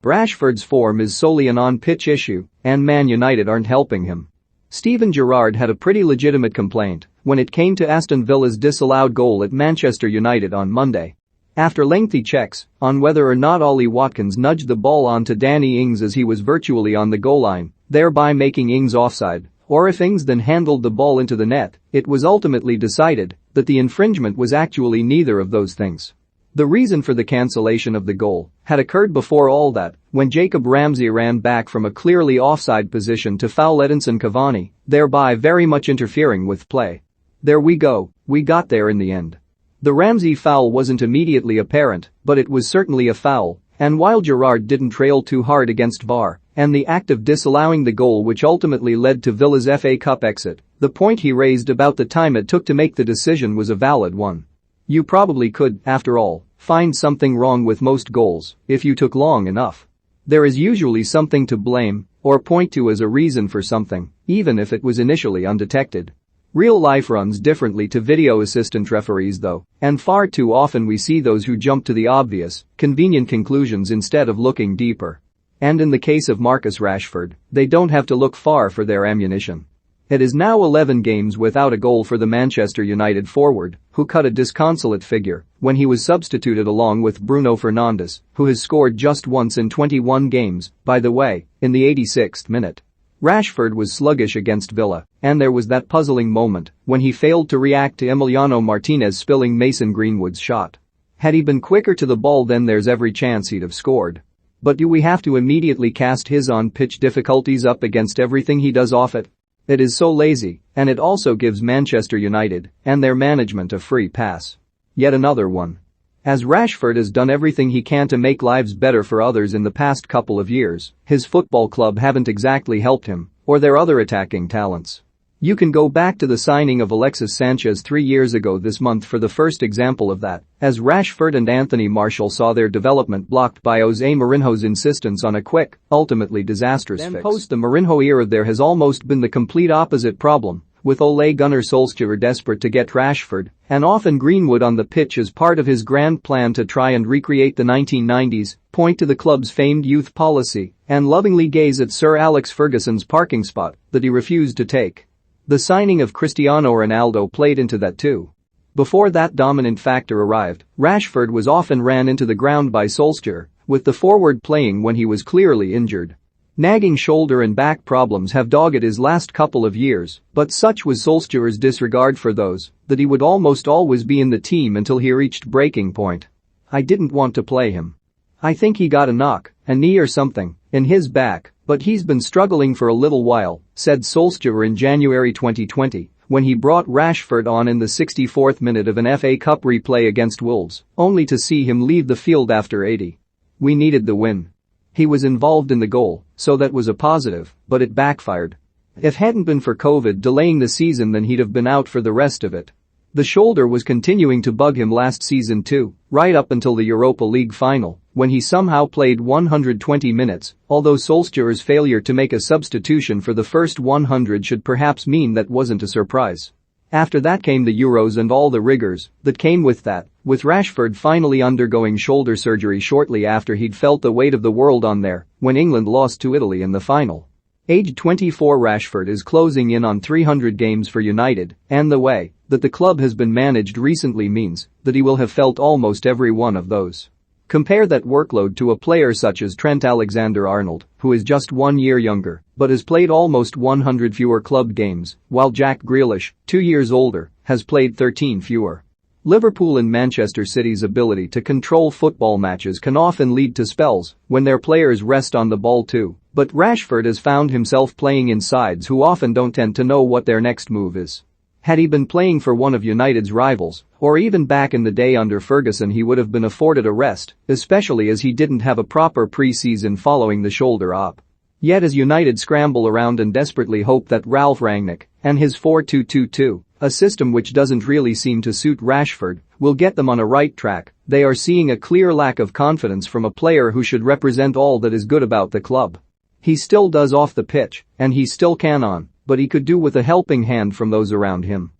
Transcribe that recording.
Rashford's form is solely an on-pitch issue, and Man United aren't helping him. Steven Gerrard had a pretty legitimate complaint when it came to Aston Villa's disallowed goal at Manchester United on Monday. After lengthy checks on whether or not Ollie Watkins nudged the ball onto Danny Ings as he was virtually on the goal line, thereby making Ings offside, or if Ings then handled the ball into the net, it was ultimately decided that the infringement was actually neither of those things. The reason for the cancellation of the goal had occurred before all that, when Jacob Ramsey ran back from a clearly offside position to foul Edinson Cavani, thereby very much interfering with play. There we go, we got there in the end. The Ramsey foul wasn't immediately apparent, but it was certainly a foul, and while Gerrard didn't trail too hard against VAR and the act of disallowing the goal which ultimately led to Villa's FA Cup exit, the point he raised about the time it took to make the decision was a valid one. You probably could, after all, find something wrong with most goals if you took long enough. There is usually something to blame or point to as a reason for something, even if it was initially undetected. Real life runs differently to video assistant referees though, and far too often we see those who jump to the obvious, convenient conclusions instead of looking deeper. And in the case of Marcus Rashford, they don't have to look far for their ammunition. It is now 11 games without a goal for the Manchester United forward, who cut a disconsolate figure when he was substituted along with Bruno Fernandes, who has scored just once in 21 games, by the way, in the 86th minute. Rashford was sluggish against Villa, and there was that puzzling moment when he failed to react to Emiliano Martinez spilling Mason Greenwood's shot. Had he been quicker to the ball, then there's every chance he'd have scored. But do we have to immediately cast his on-pitch difficulties up against everything he does off it? It is so lazy, and it also gives Manchester United and their management a free pass. Yet another one. As Rashford has done everything he can to make lives better for others in the past couple of years, his football club haven't exactly helped him or their other attacking talents. You can go back to the signing of Alexis Sanchez 3 years ago this month for the first example of that, as Rashford and Anthony Martial saw their development blocked by Jose Mourinho's insistence on a quick, ultimately disastrous fix. Then post the Mourinho era there has almost been the complete opposite problem, with Ole Gunnar Solskjaer desperate to get Rashford and often Greenwood on the pitch as part of his grand plan to try and recreate the 1990s, point to the club's famed youth policy, and lovingly gaze at Sir Alex Ferguson's parking spot that he refused to take. The signing of Cristiano Ronaldo played into that too. Before that dominant factor arrived, Rashford was often ran into the ground by Solskjaer, with the forward playing when he was clearly injured. Nagging shoulder and back problems have dogged his last couple of years, but such was Solskjaer's disregard for those that he would almost always be in the team until he reached breaking point. I didn't want to play him. I think he got a knock, a knee or something, in his back, but he's been struggling for a little while, said Solskjaer in January 2020 when he brought Rashford on in the 64th minute of an FA Cup replay against Wolves, only to see him leave the field after 80. We needed the win. He was involved in the goal, so that was a positive, but it backfired. If hadn't been for COVID delaying the season, then he'd have been out for the rest of it. The shoulder was continuing to bug him last season too, right up until the Europa League final, when he somehow played 120 minutes, although Solskjaer's failure to make a substitution for the first 100 should perhaps mean that wasn't a surprise. After that came the Euros and all the rigors that came with that, with Rashford finally undergoing shoulder surgery shortly after he'd felt the weight of the world on there when England lost to Italy in the final. Aged 24, Rashford is closing in on 300 games for United, and the way that the club has been managed recently means that he will have felt almost every one of those. Compare that workload to a player such as Trent Alexander-Arnold, who is just 1 year younger but has played almost 100 fewer club games, while Jack Grealish, 2 years older, has played 13 fewer. Liverpool and Manchester City's ability to control football matches can often lead to spells when their players rest on the ball too, but Rashford has found himself playing in sides who often don't tend to know what their next move is. Had he been playing for one of United's rivals, or even back in the day under Ferguson, he would have been afforded a rest, especially as he didn't have a proper pre-season following the shoulder op. Yet as United scramble around and desperately hope that Ralf Rangnick and his 4-2-2-2, a system which doesn't really seem to suit Rashford, will get them on a right track, they are seeing a clear lack of confidence from a player who should represent all that is good about the club. He still does off the pitch, and he still can on, but he could do with a helping hand from those around him.